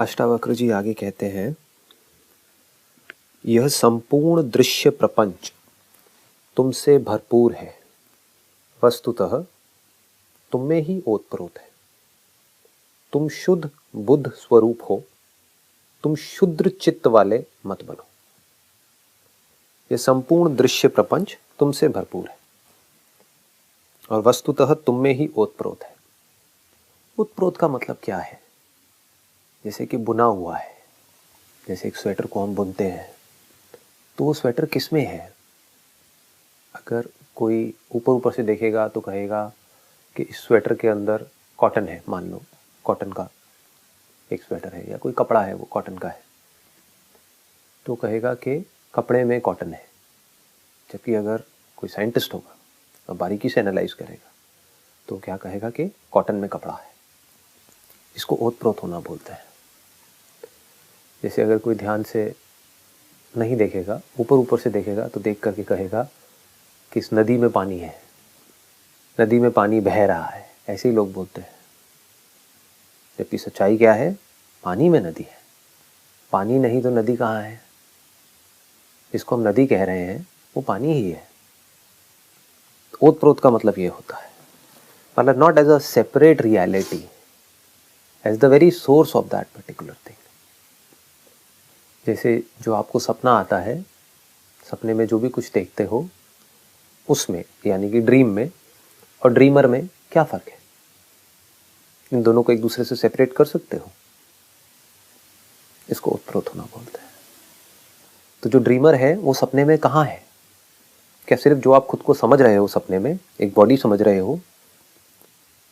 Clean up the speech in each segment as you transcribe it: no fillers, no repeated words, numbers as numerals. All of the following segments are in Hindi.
अष्टावक्र जी आगे कहते हैं, यह संपूर्ण दृश्य प्रपंच तुमसे भरपूर है, वस्तुतः तुम में ही ओतप्रोत है। तुम शुद्ध बुद्ध स्वरूप हो, तुम शुद्र चित्त वाले मत बनो। यह संपूर्ण दृश्य प्रपंच तुमसे भरपूर है और वस्तुतः तुम में ही ओतप्रोत है। ओतप्रोत का मतलब क्या है? जैसे कि बुना हुआ है, जैसे एक स्वेटर को हम बुनते हैं तो वो स्वेटर किस में है? अगर कोई ऊपर ऊपर से देखेगा तो कहेगा कि इस स्वेटर के अंदर कॉटन है, मान लो कॉटन का एक स्वेटर है या कोई कपड़ा है वो कॉटन का है, तो कहेगा कि कपड़े में कॉटन है। जबकि अगर कोई साइंटिस्ट होगा और बारीकी से एनालाइज करेगा तो क्या कहेगा कि कॉटन में कपड़ा है। इसको ओतप्रोत होना बोलते हैं। जैसे अगर कोई ध्यान से नहीं देखेगा, ऊपर ऊपर से देखेगा तो देख करके कहेगा कि इस नदी में पानी है, नदी में पानी बह रहा है, ऐसे ही लोग बोलते हैं। जबकि सच्चाई क्या है? पानी में नदी है। पानी नहीं तो नदी कहाँ है? जिसको हम नदी कह रहे हैं वो पानी ही है। ओतप्रोत का मतलब ये होता है, मतलब not as a separate reality, as the very source of that particular thing. जैसे जो आपको सपना आता है, सपने में जो भी कुछ देखते हो उसमें, यानी कि ड्रीम में और ड्रीमर में क्या फ़र्क है? इन दोनों को एक दूसरे से सेपरेट कर सकते हो? इसको ओतप्रोत होना बोलते हैं। तो जो ड्रीमर है वो सपने में कहाँ है? क्या सिर्फ जो आप खुद को समझ रहे हो सपने में, एक बॉडी समझ रहे हो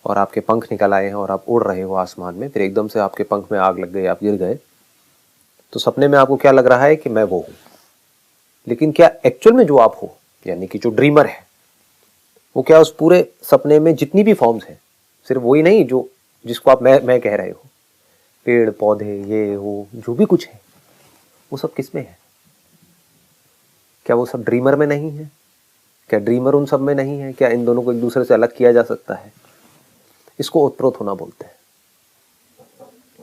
और आपके पंख निकल आए हैं और आप उड़ रहे हो आसमान में, फिर एकदम से आपके पंख में आग लग गई, आप गिर गए, तो सपने में आपको क्या लग रहा है कि मैं वो हूँ। लेकिन क्या एक्चुअल में जो आप हो, यानी कि जो ड्रीमर है, वो क्या उस पूरे सपने में जितनी भी फॉर्म्स हैं, सिर्फ वही नहीं जो जिसको आप मैं कह रहे हो, पेड़ पौधे ये वो जो भी कुछ है, वो सब किस में है? क्या वो सब ड्रीमर में नहीं है? क्या ड्रीमर उन सब में नहीं है? क्या इन दोनों को एक दूसरे से अलग किया जा सकता है? इसको ओतप्रोत होना बोलते हैं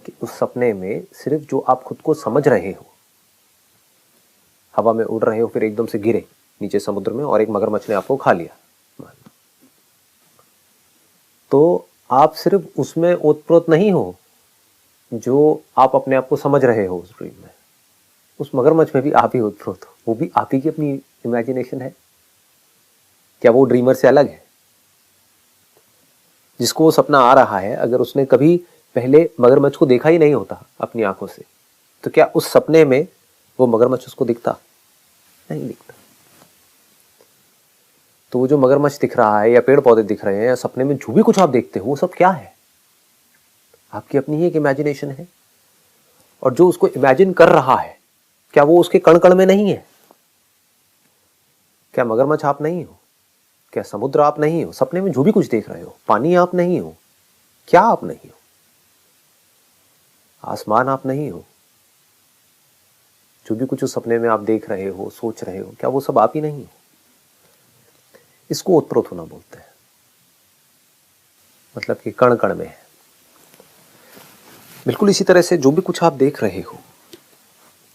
कि उस सपने में सिर्फ जो आप खुद को समझ रहे हो, हवा में उड़ रहे हो, फिर एकदम से गिरे नीचे समुद्र में और एक मगरमच्छ ने आपको खा लिया, तो आप सिर्फ उसमें ओतप्रोत नहीं हो जो आप अपने आप को समझ रहे हो उस ड्रीम में। उस मगरमच्छ में भी आप ही ओतप्रोत हो, वो भी आप ही की अपनी इमेजिनेशन है। क्या वो ड्रीमर से अलग है? जिसको वो सपना आ रहा है, अगर उसने कभी पहले मगरमच्छ को देखा ही नहीं होता अपनी आंखों से, तो क्या उस सपने में वो मगरमच्छ उसको दिखता? नहीं दिखता। तो वो जो मगरमच्छ दिख रहा है या पेड़ पौधे दिख रहे हैं या सपने में जो भी कुछ आप देखते हो, वो सब क्या है? आपकी अपनी ही एक इमेजिनेशन है। और जो उसको इमेजिन कर रहा है, क्या वो उसके कण कण में नहीं है? क्या मगरमच्छ आप नहीं हो? क्या समुद्र आप नहीं हो? सपने में जो भी कुछ देख रहे हो, पानी आप नहीं हो? क्या आप नहीं हो? आसमान आप नहीं हो? जो भी कुछ उस सपने में आप देख रहे हो, सोच रहे हो, क्या वो सब आप ही नहीं हो? इसको ओतप्रोत होना बोलते हैं। मतलब कि कण कण में है। बिल्कुल इसी तरह से जो भी कुछ आप देख रहे हो,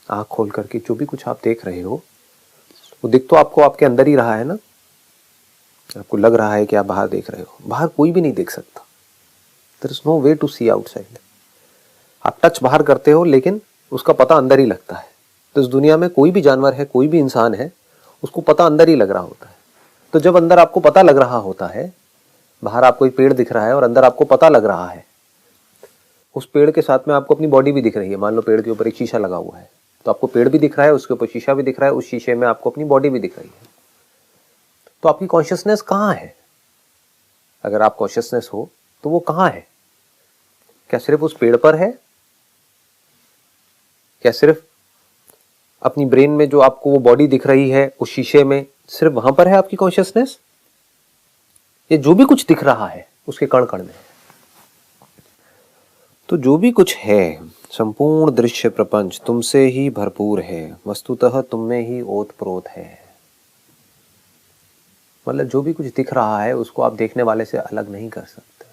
आंख खोल करके जो भी कुछ आप देख रहे हो, वो दिख तो आपको आपके अंदर ही रहा है ना। आपको लग रहा है कि आप बाहर देख रहे हो, बाहर कोई भी नहीं देख सकता। There is no way to see outside. आप टच बाहर करते हो लेकिन उसका पता अंदर ही लगता है। तो इस दुनिया में कोई भी जानवर है, कोई भी इंसान है, उसको पता अंदर ही लग रहा होता है। तो जब अंदर आपको पता लग रहा होता है, बाहर आपको एक पेड़ दिख रहा है और अंदर आपको पता लग रहा है, उस पेड़ के साथ में आपको अपनी बॉडी भी दिख रही है। मान लो पेड़ के ऊपर एक शीशा लगा हुआ है, तो आपको पेड़ भी दिख रहा है, उसके ऊपर शीशा भी दिख रहा है, उस शीशे में आपको अपनी बॉडी भी दिख रही है। तो आपकी कॉन्शियसनेस कहाँ है? अगर आप कॉन्शियसनेस हो तो वो कहाँ है? क्या सिर्फ उस पेड़ पर है? क्या सिर्फ अपनी ब्रेन में जो आपको वो बॉडी दिख रही है उस शीशे में, सिर्फ वहां पर है आपकी कॉन्शियसनेस? ये जो भी कुछ दिख रहा है उसके कण कण में है। तो जो भी कुछ है, संपूर्ण दृश्य प्रपंच तुमसे ही भरपूर है, वस्तुतः तुम में ही ओतप्रोत है। मतलब जो भी कुछ दिख रहा है उसको आप देखने वाले से अलग नहीं कर सकते।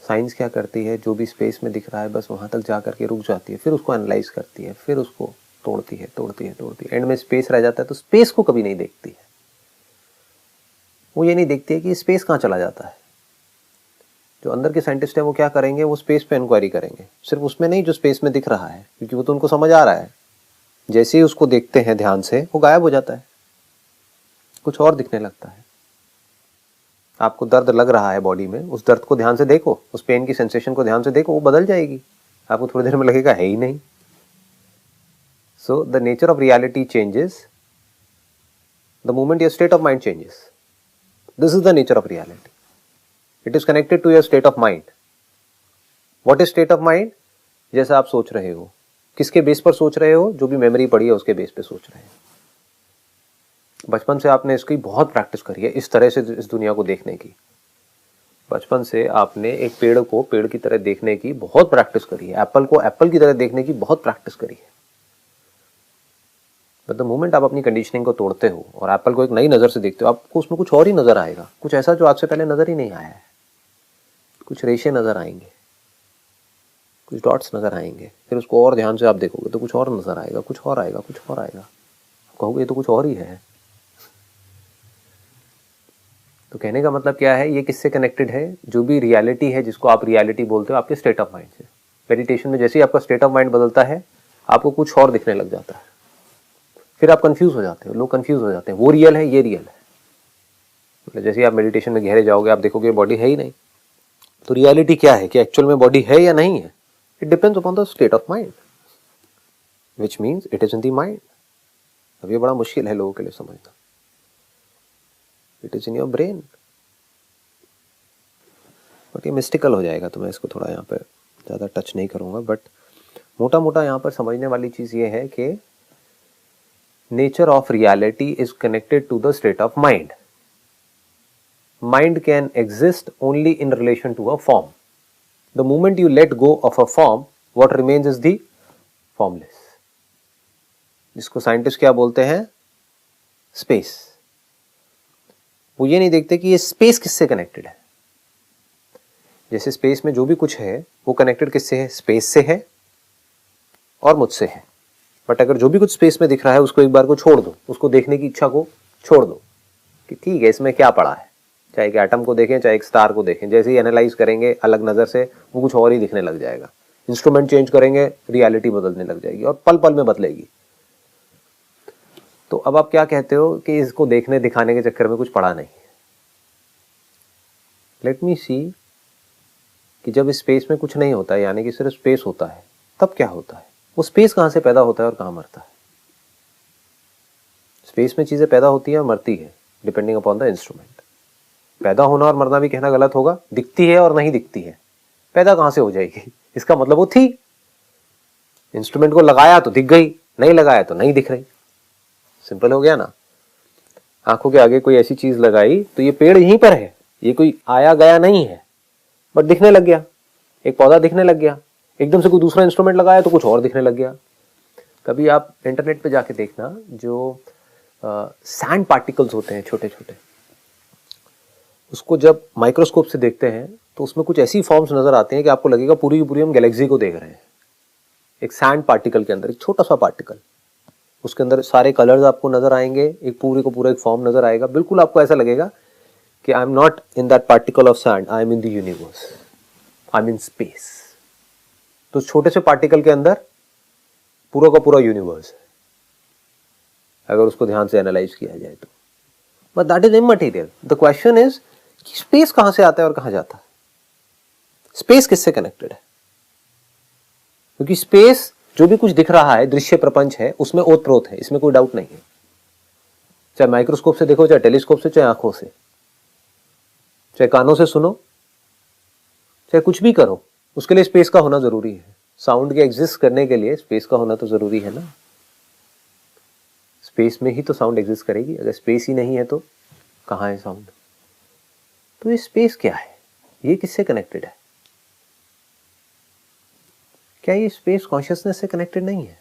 साइंस क्या करती है, जो भी स्पेस में दिख रहा है बस वहाँ तक जा करके रुक जाती है, फिर उसको एनालाइज करती है, फिर उसको तोड़ती है, एंड में स्पेस रह जाता है, तो स्पेस को कभी नहीं देखती है। वो ये नहीं देखती है कि स्पेस कहाँ चला जाता है। जो अंदर के साइंटिस्ट हैं वो क्या करेंगे, वो स्पेस पे इंक्वायरी करेंगे, सिर्फ उसमें नहीं जो स्पेस में दिख रहा है, क्योंकि वो तो उनको समझ आ रहा है। जैसे ही उसको देखते हैं ध्यान से, वो गायब हो जाता है, कुछ और दिखने लगता है। आपको दर्द लग रहा है बॉडी में, उस दर्द को ध्यान से देखो, उस पेन की सेंसेशन को ध्यान से देखो, वो बदल जाएगी, आपको थोड़ी देर में लगेगा है ही नहीं। So the nature of reality changes the moment your state of mind changes. This is the nature of reality. It is connected to your state of mind. What is state of mind? जैसा आप सोच रहे हो, किसके बेस पर सोच रहे हो? जो भी मेमोरी पड़ी है उसके बेस पे सोच रहे हैं। बचपन से आपने इसकी बहुत प्रैक्टिस करी है, इस तरह से इस दुनिया को देखने की। बचपन से आपने एक पेड़ को पेड़ की तरह देखने की बहुत प्रैक्टिस करी है, एप्पल को एप्पल की तरह देखने की बहुत प्रैक्टिस करी है। बट द मोमेंट आप अपनी कंडीशनिंग को तोड़ते हो और एप्पल को एक नई नज़र से देखते हो, आपको उसमें कुछ और ही नज़र आएगा, कुछ ऐसा जो आज से पहले नज़र ही नहीं आया है। कुछ रेशे नज़र आएंगे, कुछ डॉट्स नज़र आएंगे, फिर उसको और ध्यान से आप देखोगे तो कुछ और नज़र आएगा, कुछ और आएगा, कुछ और आएगा, कहोगे ये तो कुछ और ही है। तो कहने का मतलब क्या है, ये किससे कनेक्टेड है? जो भी रियलिटी है, जिसको आप रियलिटी बोलते हो, आपके स्टेट ऑफ माइंड से। मेडिटेशन में जैसे ही आपका स्टेट ऑफ माइंड बदलता है, आपको कुछ और दिखने लग जाता है, फिर आप कंफ्यूज हो जाते हो, लोग कंफ्यूज हो जाते हैं, वो रियल है, ये रियल है। मतलब जैसे ही आप मेडिटेशन में गहरे जाओगे, आप देखोगे बॉडी है ही नहीं, तो रियलिटी क्या है कि एक्चुअल में बॉडी है या नहीं है? It depends upon the state of mind, which means it is in the mind. अब ये बड़ा मुश्किल है लोगों के लिए समझना। It is in your brain. But ये मिस्टिकल हो जाएगा, तो मैं इसको थोड़ा यहाँ पे ज़्यादा टच नहीं करूँगा। बट मोटा मोटा यहाँ पर समझने वाली चीज़ ये है कि nature of reality is connected to the state of mind. Mind can exist only in relation to a form. The moment you let go of a form, what remains is the formless. जिसको साइंटिस्ट क्या बोलते हैं? स्पेस। वो ये नहीं देखते कि ये स्पेस किससे कनेक्टेड है। जैसे स्पेस में जो भी कुछ है वो कनेक्टेड किससे है? स्पेस से है और मुझसे है। बट अगर जो भी कुछ स्पेस में दिख रहा है उसको एक बार को छोड़ दो, उसको देखने की इच्छा को छोड़ दो कि ठीक है इसमें क्या पड़ा है। चाहे एक एटम को देखें, चाहे एक स्टार को देखें, जैसे ही एनालाइज करेंगे अलग नज़र से, वो कुछ और ही दिखने लग जाएगा। इंस्ट्रूमेंट चेंज करेंगे, रियलिटी बदलने लग जाएगी और पल पल में बदलेगी। तो अब आप क्या कहते हो कि इसको देखने दिखाने के चक्कर में कुछ पड़ा नहीं। लेट मी सी कि जब स्पेस में कुछ नहीं होता है, यानी कि सिर्फ स्पेस होता है, तब क्या होता है? वो स्पेस कहाँ से पैदा होता है और कहाँ मरता है? स्पेस में चीज़ें पैदा होती है और मरती है, डिपेंडिंग अपॉन द इंस्ट्रूमेंट। पैदा होना और मरना भी कहना गलत होगा, दिखती है और नहीं दिखती है। पैदा कहां से हो जाएगी? इसका मतलब वो थी, इंस्ट्रूमेंट को लगाया तो दिख गई, नहीं लगाया तो नहीं दिख रही। सिंपल हो गया ना। आंखों के आगे कोई ऐसी चीज लगाई तो ये पेड़ यहीं पर है, ये कोई आया गया नहीं है, बट दिखने लग गया। एक पौधा दिखने लग गया, एकदम से कोई दूसरा इंस्ट्रूमेंट लगाया तो कुछ और दिखने लग गया। कभी आप इंटरनेट पे जाके देखना, जो सैंड पार्टिकल्स होते हैं छोटे छोटे, उसको जब माइक्रोस्कोप से देखते हैं तो उसमें कुछ ऐसी फॉर्म्स नजर आते हैं कि आपको लगेगा पूरी की पूरी हम गैलेक्सी को देख रहे हैं। एक सैंड पार्टिकल के अंदर एक छोटा सा पार्टिकल, उसके अंदर सारे कलर्स आपको नजर आएंगे, एक पूरे को पूरा एक फॉर्म नजर आएगा। बिल्कुल आपको ऐसा लगेगा कि आई am not in that particle of sand, I am in the universe, I am in space. तो छोटे से पार्टिकल के अंदर पूरा का पूरा यूनिवर्स है, अगर उसको ध्यान से एनालाइज किया जाए तो। But that is immaterial. The question is कि स्पेस कहां से आता है और कहां जाता है? स्पेस किससे कनेक्टेड है? क्योंकि स्पेस जो भी कुछ दिख रहा है, दृश्य प्रपंच है, उसमें ओतप्रोत है, इसमें कोई डाउट नहीं है। चाहे माइक्रोस्कोप से देखो, चाहे टेलीस्कोप से, चाहे आंखों से, चाहे कानों से सुनो, चाहे कुछ भी करो, उसके लिए स्पेस का होना जरूरी है। साउंड के एग्जिस्ट करने के लिए स्पेस का होना तो जरूरी है ना। स्पेस में ही तो साउंड एग्जिस्ट करेगी, अगर स्पेस ही नहीं है तो कहां है साउंड? तो ये स्पेस क्या है? ये किससे कनेक्टेड है? क्या ये स्पेस कॉन्शियसनेस से कनेक्टेड नहीं है?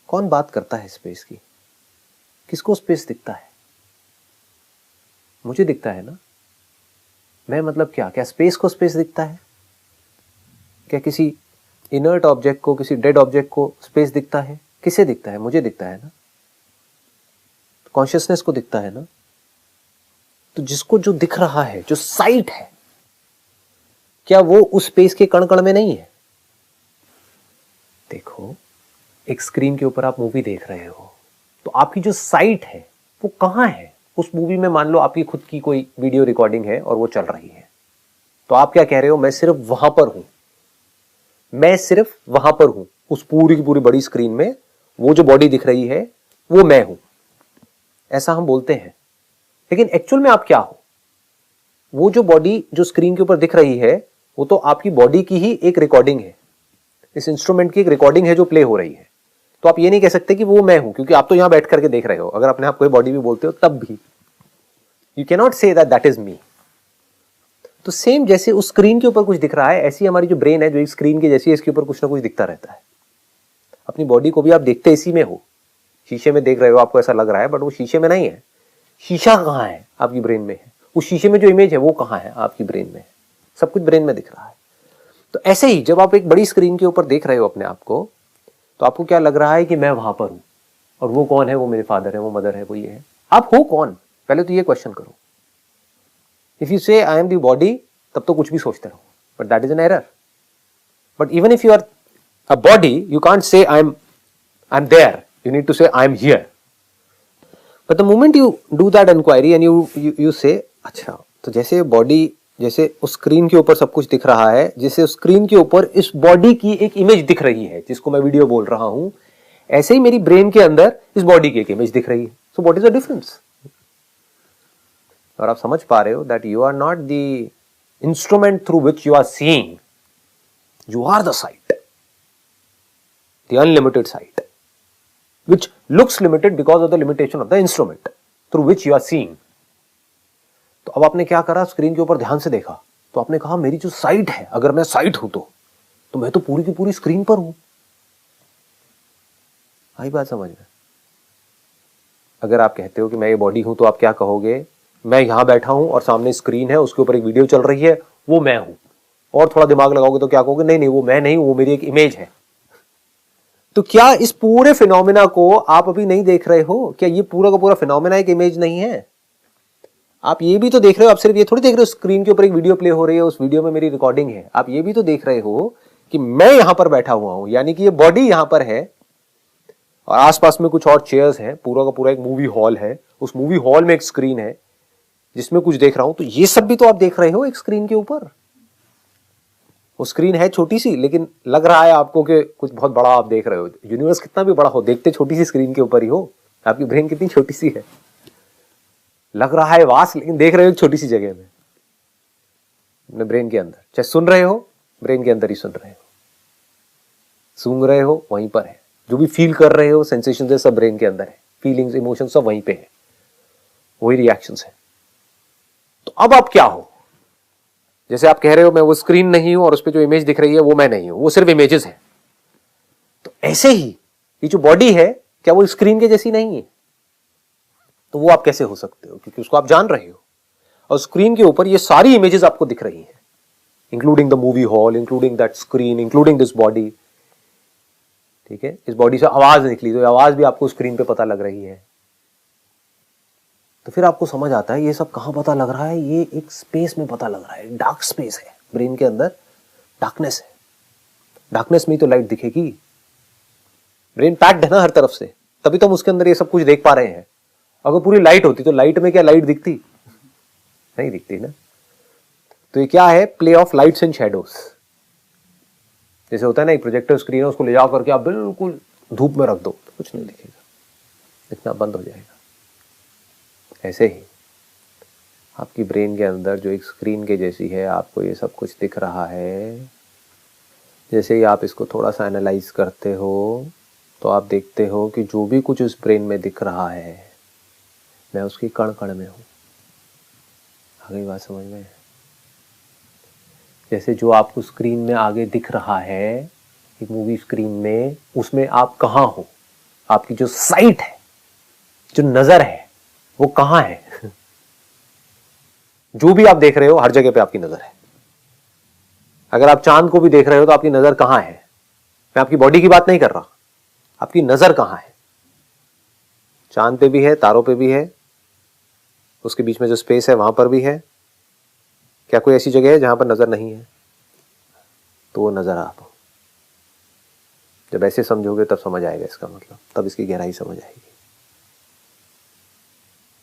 कौन बात करता है स्पेस की? किसको स्पेस दिखता है? मुझे दिखता है ना। मैं मतलब क्या, क्या स्पेस को स्पेस दिखता है? क्या किसी इनर्ट ऑब्जेक्ट को, किसी डेड ऑब्जेक्ट को स्पेस दिखता है? किसे दिखता है? मुझे दिखता है ना, कॉन्शियसनेस को दिखता है ना। तो जिसको जो दिख रहा है, जो साइट है, क्या वो उस स्पेस के कण कण में नहीं है? देखो, एक स्क्रीन के ऊपर आप मूवी देख रहे हो, तो आपकी जो साइट है वो कहां है? उस मूवी में मान लो आपकी खुद की कोई वीडियो रिकॉर्डिंग है और वो चल रही है, तो आप क्या कह रहे हो? मैं सिर्फ वहां पर हूं, मैं सिर्फ वहां पर हूं, उस पूरी की पूरी बड़ी स्क्रीन में वो जो बॉडी दिख रही है वो मैं हूं, ऐसा हम बोलते हैं। लेकिन एक्चुअल में आप क्या हो? वो जो बॉडी जो स्क्रीन के ऊपर दिख रही है वो तो आपकी बॉडी की ही एक रिकॉर्डिंग है, इस इंस्ट्रूमेंट की एक रिकॉर्डिंग है जो प्ले हो रही है। तो आप ये नहीं कह सकते कि वो मैं हूं, क्योंकि आप तो यहां बैठ करके देख रहे हो। अगर अपने आप कोई बॉडी भी बोलते हो तब भी you can not say that is me. तो सेम जैसे उस स्क्रीन के ऊपर कुछ दिख रहा है, ऐसी हमारी जो ब्रेन है जो एक स्क्रीन के जैसी है, इसके ऊपर कुछ ना कुछ दिखता रहता है। अपनी बॉडी को भी आप देखते इसी में हो, शीशे में देख रहे हो, आपको ऐसा लग रहा है, बट वो शीशे में नहीं है। शीशा कहां है? आपकी ब्रेन में है। उस शीशे में जो इमेज है वो कहां है? आपकी ब्रेन में है। सब कुछ ब्रेन में दिख रहा है। तो ऐसे ही जब आप एक बड़ी स्क्रीन के ऊपर देख रहे हो अपने आप को, तो आपको क्या लग रहा है कि मैं वहां पर हूं, और वो कौन है? वो मेरे फादर है, वो मदर है, वो ये है। आप हो कौन? पहले तो ये क्वेश्चन करो। इफ यू से आई एम द बॉडी, तब तो कुछ भी सोचते रहो, but that is an error. But even if you are a body, you can't say I am there, you need to say I am here. But the moment you do that inquiry and you say, अच्छा, तो जैसे बॉडी, जैसे उस स्क्रीन के ऊपर सब कुछ दिख रहा है, जैसे उस स्क्रीन के ऊपर इस बॉडी की एक इमेज दिख रही है जिसको मैं वीडियो बोल रहा हूं, ऐसे ही मेरी ब्रेन के अंदर इस बॉडी की एक इमेज दिख रही है। So what is the difference? और आप समझ पा रहे हो that you are not the instrument through which you are seeing, you are the sight, the unlimited sight, which looks limited because of the limitation of the instrument through which you are seeing. तो अब आपने क्या करा? स्क्रीन के ऊपर ध्यान से देखा, तो आपने कहा मेरी जो साइट है, अगर मैं साइट हूं तो मैं तो पूरी की पूरी स्क्रीन पर हूं। आई बात समझ में? अगर आप कहते हो कि मैं ये बॉडी हूं, तो आप क्या कहोगे? मैं यहां बैठा हूं और सामने स्क्रीन है, उसके ऊपर एक वीडियो चल रही है, वो मैं हूं। और थोड़ा दिमाग लगाओगे तो क्या कहोगे? नहीं नहीं, वो मैं नहीं हूं, वो मेरी एक इमेज है। तो क्या इस पूरे फिनोमेना को आप अभी नहीं देख रहे हो? क्या ये पूरा का पूरा फिनोमेना एक इमेज नहीं है? आप ये भी तो देख रहे हो। आप सिर्फ ये थोड़ी देख रहे हो स्क्रीन के ऊपर एक वीडियो प्ले हो रही है, उस वीडियो में मेरी रिकॉर्डिंग है। आप ये भी तो देख रहे हो कि मैं यहां पर बैठा हुआ हूं, यानी कि ये बॉडी यहां पर है और आसपास में कुछ और चेयर्स हैं, पूरा का पूरा एक मूवी हॉल है, उस मूवी हॉल में एक स्क्रीन है जिसमें कुछ देख रहा हूं। तो ये सब भी तो आप देख रहे हो एक स्क्रीन के ऊपर। वो स्क्रीन है छोटी सी, लेकिन लग रहा है आपको कि कुछ बहुत बड़ा आप देख रहे हो। यूनिवर्स कितना भी बड़ा हो, देखते छोटी सी स्क्रीन के ऊपर ही हो। आपकी ब्रेन कितनी छोटी सी है, लग रहा है वास्ट, लेकिन देख रहे हो एक छोटी सी जगह में अपने ब्रेन के अंदर। चाहे सुन रहे हो, ब्रेन के अंदर ही सुन रहे हो, सूंघ रहे हो, वहीं पर है। जो भी फील कर रहे हो, सेंसेशन है, सब ब्रेन के अंदर है। फीलिंग्स, इमोशंस सब वहीं पे है, वही रिएक्शंस है। तो अब आप क्या हो? जैसे आप कह रहे हो मैं वो स्क्रीन नहीं हूं और उस पर जो इमेज दिख रही है वो मैं नहीं हूं, वो सिर्फ इमेजेस है। तो ऐसे ही ये जो बॉडी है, क्या वो स्क्रीन के जैसी नहीं है? तो वो आप कैसे हो सकते हो? क्योंकि उसको आप जान रहे हो और स्क्रीन के ऊपर ये सारी इमेजेस आपको दिख रही हैं, including the movie hall, including that screen, including this body. ठीक है, इस बॉडी से आवाज निकली तो आवाज भी आपको स्क्रीन पे पता लग रही है। तो फिर आपको समझ आता है ये सब कहां पता लग रहा है? ये एक स्पेस में पता लग रहा है, डार्क स्पेस है ब्रेन के अंदर, डार्कनेस है। डार्कनेस में ही तो लाइट दिखेगी। ब्रेन पैक्ड है ना हर तरफ से, तभी तो हम उसके अंदर ये सब कुछ देख पा रहे हैं। अगर पूरी लाइट होती तो लाइट में क्या लाइट दिखती? नहीं दिखती ना। तो ये क्या है? Play of lights and shadows. जैसे होता है ना, एक प्रोजेक्टर स्क्रीन है, उसको ले जाओ करके आप बिल्कुल धूप में रख दो तो कुछ नहीं दिखेगा, दिखना बंद हो जाएगा। ऐसे ही आपकी ब्रेन के अंदर जो एक स्क्रीन के जैसी है, आपको ये सब कुछ दिख रहा है। जैसे ही आप इसको थोड़ा सा एनालाइज करते हो तो आप देखते हो कि जो भी कुछ उस ब्रेन में दिख रहा है, मैं उसकी कण कण में हूँ। आ गई बात समझ में? जैसे जो आपको स्क्रीन में आगे दिख रहा है एक मूवी स्क्रीन में, उसमें आप कहाँ हो? आपकी जो साइट है, जो नजर है, वो कहाँ है? जो भी आप देख रहे हो हर जगह पे आपकी नजर है। अगर आप चांद को भी देख रहे हो तो आपकी नजर कहां है? मैं आपकी बॉडी की बात नहीं कर रहा, आपकी नजर कहां है? चांद पे भी है, तारों पे भी है, उसके बीच में जो स्पेस है वहां पर भी है। क्या कोई ऐसी जगह है जहां पर नजर नहीं है? तो वो नजर आप हो। जब ऐसे समझोगे तब समझ आएगा इसका मतलब, तब इसकी गहराई समझ आएगी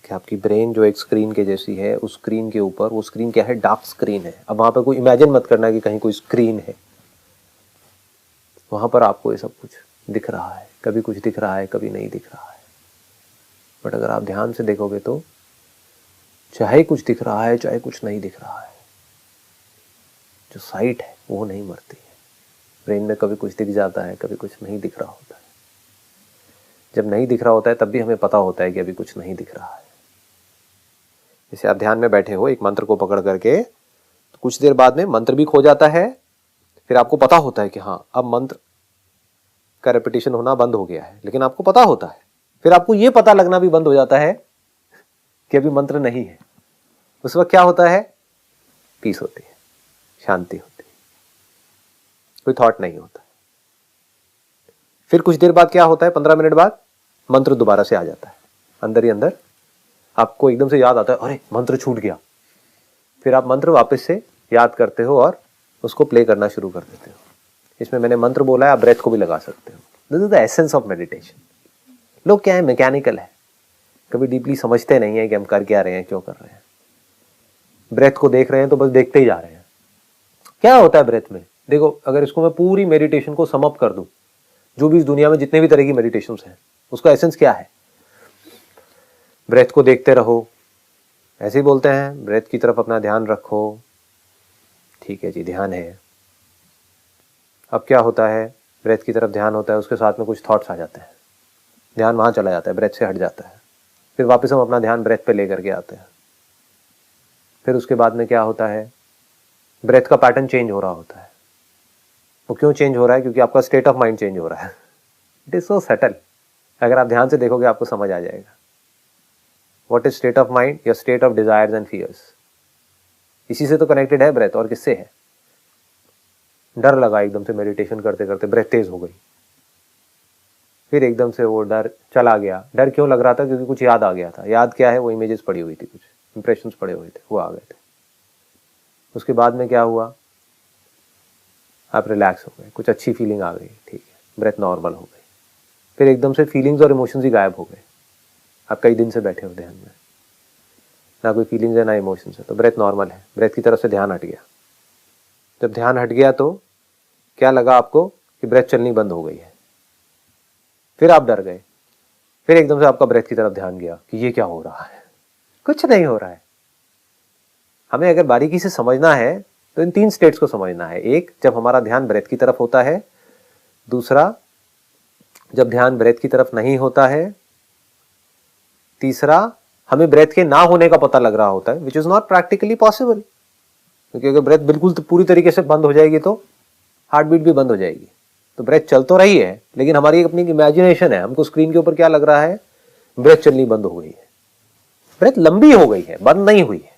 कि आपकी ब्रेन जो एक स्क्रीन के जैसी है, उस स्क्रीन के ऊपर, वो स्क्रीन क्या है? डार्क स्क्रीन है। अब वहां पर कोई इमेजिन मत करना कि कहीं कोई स्क्रीन है, वहां पर आपको ये सब कुछ दिख रहा है। कभी कुछ दिख रहा है, कभी नहीं दिख रहा है, बट अगर आप ध्यान से देखोगे तो चाहे कुछ दिख रहा है चाहे कुछ नहीं दिख रहा है, जो साइट है वो नहीं मरती है। ब्रेन में कभी कुछ दिख जाता है, कभी कुछ नहीं दिख रहा होता है। जब नहीं दिख रहा होता है तब भी हमें पता होता है कि अभी कुछ नहीं दिख रहा है। जैसे आप ध्यान में बैठे हो एक मंत्र को पकड़ करके, तो कुछ देर बाद में मंत्र भी खो जाता है, फिर आपको पता होता है कि हाँ अब मंत्र का रेपिटेशन होना बंद हो गया है, लेकिन आपको पता होता है। फिर आपको यह पता लगना भी बंद हो जाता है कि अभी मंत्र नहीं है। उस वक्त क्या होता है? पीस होती है, शांति होती है, कोई थॉट नहीं होता। फिर कुछ देर बाद क्या होता है? 15 मिनट बाद मंत्र दोबारा से आ जाता है अंदर ही अंदर। आपको एकदम से याद आता है, अरे मंत्र छूट गया। फिर आप मंत्र वापस से याद करते हो और उसको प्ले करना शुरू कर देते हो। इसमें मैंने मंत्र बोला है, आप ब्रेथ को भी लगा सकते हो। This is the essence of meditation. लोग क्या है, मैकेनिकल है, कभी डीपली समझते नहीं है कि हम कर क्या रहे हैं, क्यों कर रहे हैं। ब्रेथ को देख रहे हैं तो बस देखते ही जा रहे हैं। क्या होता है ब्रेथ में? देखो, अगर इसको मैं पूरी मेडिटेशन को सम अप कर दूं, जो भी इस दुनिया में जितने भी तरह की मेडिटेशंस हैं, उसका एसेंस क्या है? ब्रेथ को देखते रहो। ऐसे ही बोलते हैं, ब्रेथ की तरफ अपना ध्यान रखो। ठीक है जी, ध्यान है। अब क्या होता है? ब्रेथ की तरफ ध्यान होता है, उसके साथ में कुछ थॉट्स आ जाते हैं, ध्यान वहां चला जाता है, ब्रेथ से हट जाता है। फिर वापस हम अपना ध्यान ब्रेथ पे लेकर के आते हैं। फिर उसके बाद में क्या होता है? ब्रेथ का पैटर्न चेंज हो रहा होता है। वो क्यों चेंज हो रहा है? क्योंकि आपका स्टेट ऑफ माइंड चेंज हो रहा है। It is so subtle. अगर आप ध्यान से देखोगे आपको समझ आ जाएगा। What is state of mind? Your state of desires and fears. इसी से तो कनेक्टेड है ब्रेथ, और किससे है? डर लगा एकदम से मेडिटेशन करते करते, ब्रेथ तेज हो गई, फिर एकदम से वो डर चला गया। डर क्यों लग रहा था? क्योंकि कुछ याद आ गया था। याद क्या है? वो इमेजेस पड़ी हुई थी, कुछ इंप्रेशंस पड़े हुए थे, वो आ गए थे। उसके बाद में क्या हुआ? आप रिलैक्स हो गए, कुछ अच्छी फीलिंग आ गई, ठीक है, ब्रेथ नॉर्मल हो गई। फिर एकदम से फीलिंग्स और इमोशंस ही गायब हो गए। आप कई दिन से बैठे हो ध्यान में, ना कोई फीलिंग्स है ना इमोशंस है, तो ब्रेथ नॉर्मल है। ब्रेथ की तरफ से ध्यान हट गया। जब ध्यान हट गया तो क्या लगा आपको? कि ब्रेथ चलनी बंद हो गई है। फिर आप डर गए। फिर एकदम से आपका ब्रेथ की तरफ ध्यान गया कि ये क्या हो रहा है। कुछ नहीं हो रहा है। हमें अगर बारीकी से समझना है तो इन 3 स्टेट्स को समझना है। एक, जब हमारा ध्यान ब्रेथ की तरफ होता है। दूसरा, जब ध्यान ब्रेथ की तरफ नहीं होता है। तीसरा, हमें ब्रेथ के ना होने का पता लग रहा होता है, which is not practically possible. क्योंकि अगर ब्रेथ बिल्कुल तो पूरी तरीके से बंद हो जाएगी तो हार्ट बीट भी बंद हो जाएगी। तो ब्रेथ चल तो रही है, लेकिन हमारी अपनी इमेजिनेशन है। हमको स्क्रीन के ऊपर क्या लग रहा है? ब्रेथ चलनी बंद हो गई है, ब्रेथ लंबी हो गई है, बंद नहीं हुई है।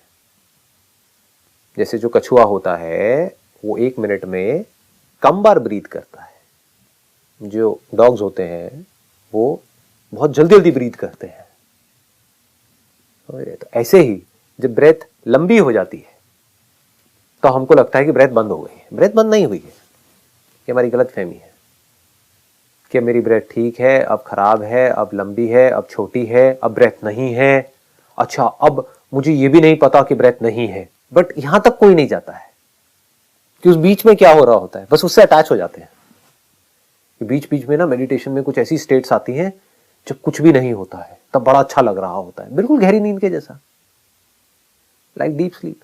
जैसे जो कछुआ होता है वो 1 मिनट में कम बार ब्रीथ करता है। जो डॉग्स होते हैं वो बहुत जल्दी जल्दी ब्रीथ करते हैं। तो ऐसे ही जब ब्रेथ लंबी हो जाती है तो हमको लगता है कि ब्रेथ बंद हो गई है। ब्रेथ बंद नहीं हुई है। ये हमारी गलत फहमी है कि मेरी ब्रेथ ठीक है, अब खराब है, अब लंबी है, अब छोटी है, अब ब्रेथ नहीं है। अच्छा, अब मुझे ये भी नहीं पता कि ब्रेथ नहीं है। बट यहां तक कोई नहीं जाता है कि उस बीच में क्या हो रहा होता है, बस उससे अटैच हो जाते हैं। बीच बीच में ना मेडिटेशन में कुछ ऐसी स्टेट्स आती हैं जब कुछ भी नहीं होता है, तब बड़ा अच्छा लग रहा होता है, बिल्कुल गहरी नींद के जैसा, लाइक डीप स्लीप।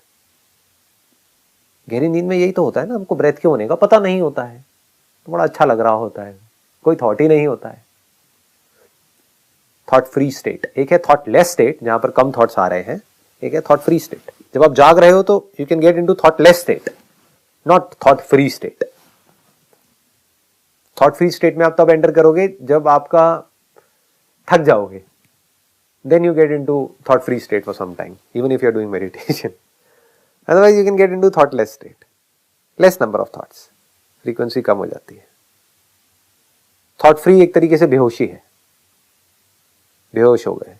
गहरी नींद में यही तो होता है ना, हमको ब्रेथ के होने का पता नहीं होता है, तो बड़ा अच्छा लग रहा होता है, कोई थॉट ही नहीं होता है। थॉट फ्री स्टेट एक है, थॉट लेस स्टेट जहां पर कम थॉट्स आ रहे हैं। एक है थॉट फ्री स्टेट। जब आप जाग रहे हो तो you can get into thought less state, not thought free state. Thought free state में आप तब एंटर करोगे जब आपका थक जाओगे, then you get into thought free state for some time, even if you are doing meditation. Otherwise you can get into thoughtless state, less number of thoughts, frequency कम हो जाती है। थॉट फ्री एक तरीके से बेहोशी है, बेहोश हो गए,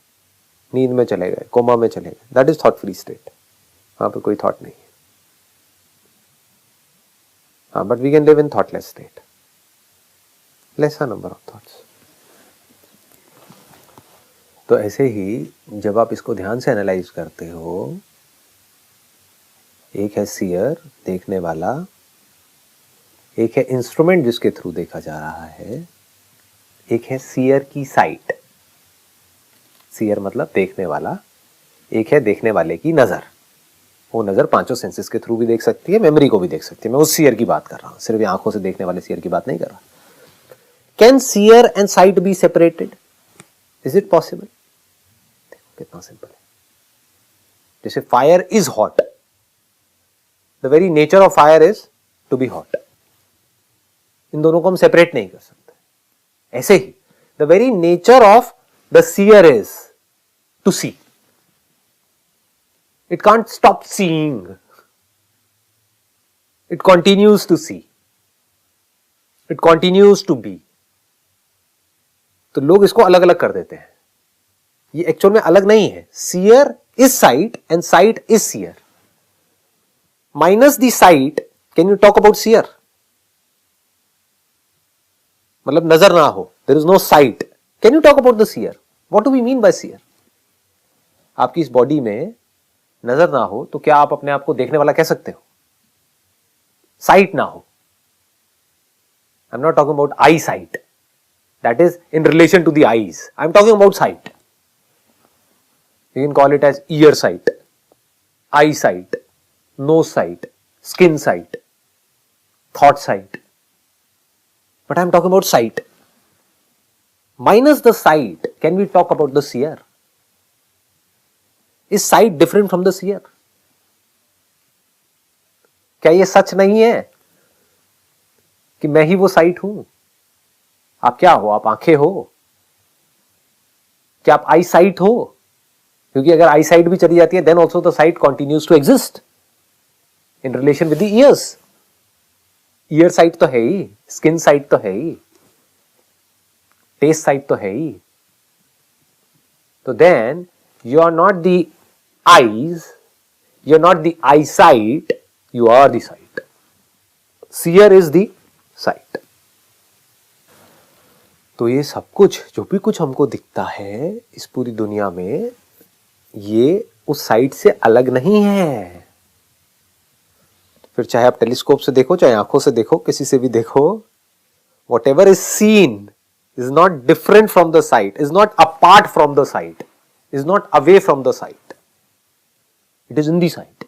नींद में चले गए, कोमा में चले गए, that is thought free state. वहां पर कोई थॉट नहीं है। हाँ, but we can live in thoughtless state, lesser number of thoughts. तो ऐसे ही जब आप इसको ध्यान से एनालाइज करते हो, एक है सीयर, देखने वाला, एक है इंस्ट्रूमेंट जिसके थ्रू देखा जा रहा है, एक है सीयर की साइट, सीयर मतलब देखने वाला, एक है देखने वाले की नजर। वो नजर पांचों सेंसेस के थ्रू भी देख सकती है, मेमोरी को भी देख सकती है। मैं उस सीयर की बात कर रहा हूं, सिर्फ आंखों से देखने वाले सीयर की बात नहीं कर रहा। Can seer and sight be separated? Is it possible? कितना सिंपल है। जैसे fire is hot, the very nature of fire is to be hot, इन दोनों को हम सेपरेट नहीं कर सकते। ऐसे ही the very nature of the seer is to see, it can't stop seeing, it continues to see, it continues to be। तो लोग इसको अलग अलग कर देते हैं, ये एक्चुअल में अलग नहीं है। Seer is sight and sight is seer. Minus the sight can you talk about seer? मतलब नजर ना हो, there is no sight, can you talk about the seer? What do we mean by seer? आपकी इस बॉडी में नजर ना हो तो क्या आप अपने आप को देखने वाला कह सकते हो? साइट ना हो, I am not talking about eye sight, that is in relation to the eyes, I am talking about sight. You can call it as ear sight, eye sight, nose sight, skin sight, thought sight, but I am talking about sight. Minus the sight, can we talk about the seer? Is sight different from the seer? क्या यह सच नहीं है कि मैं ही वो साइट हूं? आप क्या हो? आप आंखें हो? क्या आप आई साइट हो? क्योंकि अगर आई साइट भी चली जाती है then also the sight continues to exist in relation with the ears. Ear sight तो है ही, स्किन साइट तो है ही, टेस्ट साइट तो है ही। तो then you are not the eyes, you are not the eyesight, you are the sight. Seer is the sight. तो ये सब कुछ, जो भी कुछ हमको दिखता है इस पूरी दुनिया में, ये उस साइट से अलग नहीं है। फिर चाहे आप टेलीस्कोप से देखो, चाहे आंखों से देखो, किसी से भी देखो, whatever is seen is not different from the sight, is not apart from the sight, is not away from the sight, it is in the sight.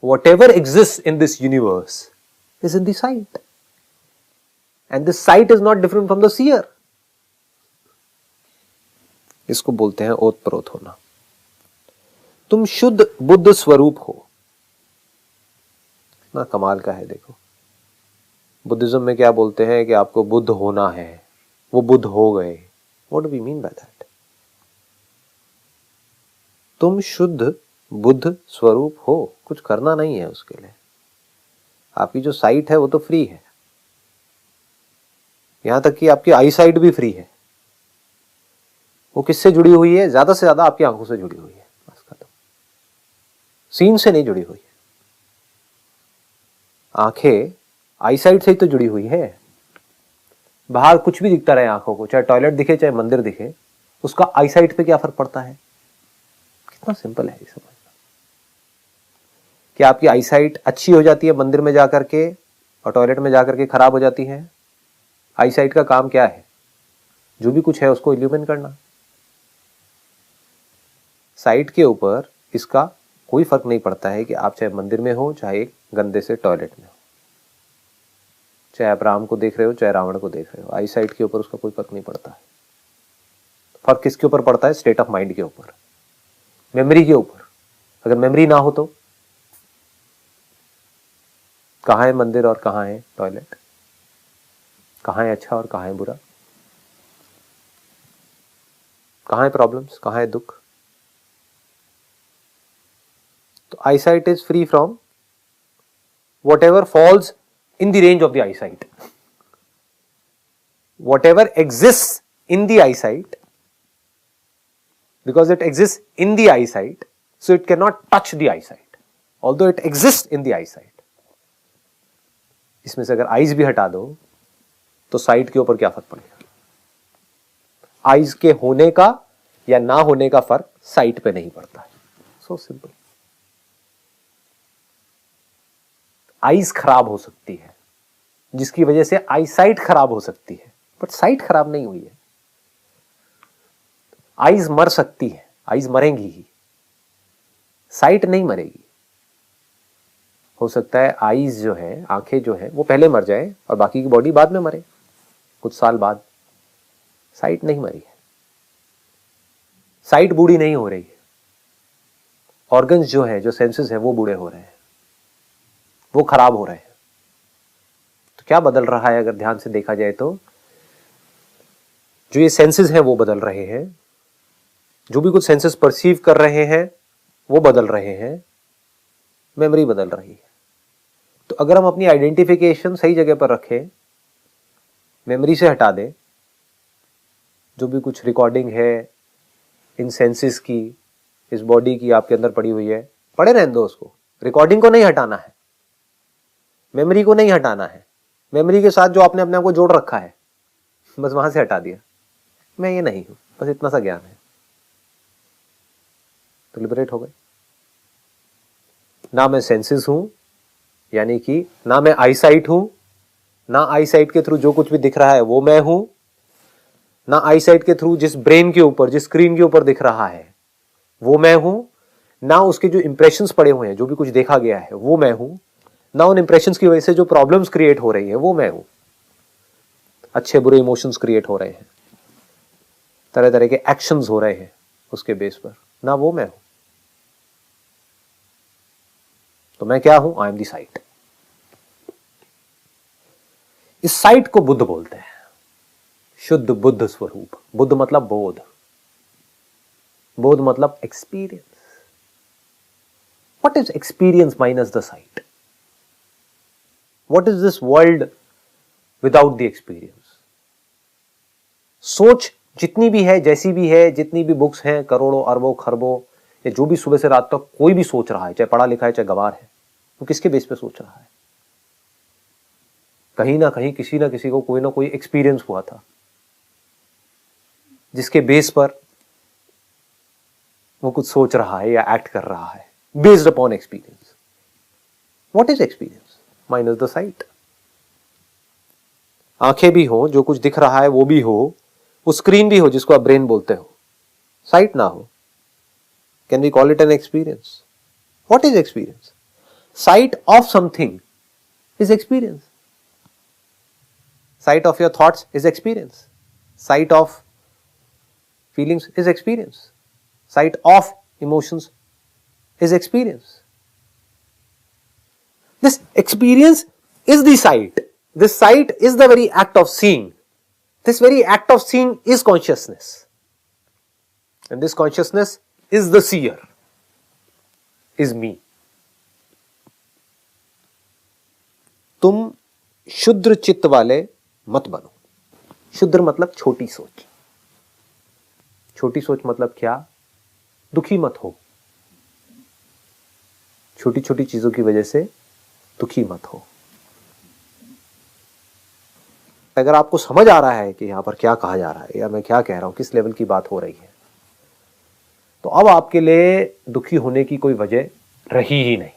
Whatever exists in this universe is in the sight, and this sight is not different from the seer. इसको बोलते हैं ओतप्रोत होना। तुम शुद्ध बुद्ध स्वरूप हो। ना कमाल का है। देखो बुद्धिज्म में क्या बोलते हैं कि आपको बुद्ध होना है, वो बुद्ध हो गए। What do we mean by that? तुम शुद्ध बुद्ध स्वरूप हो, कुछ करना नहीं है उसके लिए। आपकी जो साइट है वो तो फ्री है, यहां तक कि आपकी आई साइट भी फ्री है। वो किससे जुड़ी हुई है? ज्यादा से ज्यादा आपकी आंखों से जुड़ी हुई है, बस खत्म। सीन से नहीं जुड़ी हुई है। आंखें आई साइट से ही तो जुड़ी हुई है। बाहर कुछ भी दिखता रहे आंखों को, चाहे टॉयलेट दिखे चाहे मंदिर दिखे, उसका आई साइट पे क्या फर्क पड़ता है? कितना सिंपल है ये समझना। कि आपकी आई साइट अच्छी हो जाती है मंदिर में जाकर के और टॉयलेट में जाकर के खराब हो जाती है? आई साइट का काम क्या है? जो भी कुछ है उसको इल्यूमिन करना। साइट के ऊपर इसका कोई फर्क नहीं पड़ता है कि आप चाहे मंदिर में हो चाहे गंदे से टॉयलेट में हो, चाहे आप राम को देख रहे हो चाहे रावण को देख रहे हो, आई साइट के ऊपर उसका कोई फर्क नहीं पड़ता है। फर्क किसके ऊपर पड़ता है? स्टेट ऑफ माइंड के ऊपर, मेमोरी के ऊपर। अगर मेमोरी ना हो तो कहां है मंदिर और कहां है टॉयलेट, कहां है अच्छा और कहां है बुरा, कहां है प्रॉब्लम्स, कहां है दुख। eyesight is free from whatever falls in the range of the eyesight. Whatever exists in the eyesight, because it exists in the eyesight, so it cannot touch the eyesight, although it exists in the eyesight. इसमें से अगर आईज भी हटा दो तो साइट के ऊपर क्या फर्क पड़ेगा? आईज के होने का या ना होने का फर्क साइट पे नहीं पड़ता है. So simple. आईज खराब हो सकती है जिसकी वजह से आई साइट खराब हो सकती है, बट साइट खराब नहीं हुई है. आईज मर सकती है, आईज मरेंगी ही, साइट नहीं मरेगी. हो सकता है आईज जो है, आंखें जो है, वो पहले मर जाए और बाकी की बॉडी बाद में मरे, कुछ साल बाद. साइट नहीं मरी है, साइट बूढ़ी नहीं हो रही है. ऑर्गन्स जो है, जो सेंसेस है, वो बूढ़े हो रहे हैं, वो खराब हो रहे हैं. तो क्या बदल रहा है? अगर ध्यान से देखा जाए तो जो ये सेंसेस हैं वो बदल रहे हैं, जो भी कुछ सेंसेस परसीव कर रहे हैं वो बदल रहे हैं, मेमोरी बदल रही है. तो अगर हम अपनी आइडेंटिफिकेशन सही जगह पर रखें, मेमोरी से हटा दें, जो भी कुछ रिकॉर्डिंग है इन सेंसेस की, इस बॉडी की आपके अंदर पड़ी हुई है, पड़े रहने दो उसको. रिकॉर्डिंग को नहीं हटाना है, मेमोरी को नहीं हटाना है. मेमोरी के साथ जो आपने अपने आप को जोड़ रखा है, बस वहां से हटा दिया. मैं ये नहीं हूं, बस इतना सा ज्ञान है, तो लिबरेट हो गए. ना मैं सेंसेस हूं, यानी कि ना मैं आईसाइट हूं, ना आईसाइट के थ्रू जो कुछ भी दिख रहा है वो मैं हूं, ना आईसाइट के थ्रू जिस ब्रेन के ऊपर, जिस स्क्रीन के ऊपर दिख रहा है वो मैं हूं, ना उसके जो इंप्रेशंस पड़े हुए हैं, जो भी कुछ देखा गया है वो मैं हूं, ना उन इंप्रेशंस की वजह से जो प्रॉब्लम्स क्रिएट हो रही है वो मैं हूं. अच्छे बुरे इमोशंस क्रिएट हो रहे हैं, तरह तरह के एक्शंस हो रहे हैं उसके बेस पर, ना वो मैं हूं. तो मैं क्या हूं? I am the site. इस साइट को बुद्ध बोलते हैं, शुद्ध बुद्ध स्वरूप. बुद्ध मतलब बोध, बोध मतलब experience. What is experience minus the site? What is this world without the experience? सोच जितनी भी है, जैसी भी है, जितनी भी बुक्स हैं, करोड़ों अरबों खरबों, या जो भी सुबह से रात तक कोई भी सोच रहा है, चाहे पढ़ा लिखा है चाहे गवार है, वो किसके बेस पे सोच रहा है? कहीं ना कहीं किसी ना किसी को कोई ना कोई एक्सपीरियंस हुआ था जिसके बेस पर वो कुछ सोच रहा है या एक्ट कर रहा है, based upon experience. What is experience minus the site? आंखें भी हो, जो कुछ दिख रहा है वो भी हो, वो स्क्रीन भी हो जिसको आप ब्रेन बोलते हो, साइट ना हो, can we call it an experience? What is experience? Sight of something is experience. Sight of your thoughts is experience. Sight of feelings is experience. Sight of emotions is experience. This experience is the sight. This sight is the very act of seeing. This very act of seeing is consciousness. And this consciousness is the seer, is me. तुम शुद्र चित्त वाले मत बनो. शुद्र मतलब छोटी सोच. छोटी सोच मतलब क्या? दुखी मत हो. छोटी छोटी चीजों की वजह से दुखी मत हो. अगर आपको समझ आ रहा है कि यहां पर क्या कहा जा रहा है या मैं क्या कह रहा हूं, किस लेवल की बात हो रही है, तो अब आपके लिए दुखी होने की कोई वजह रही ही नहीं.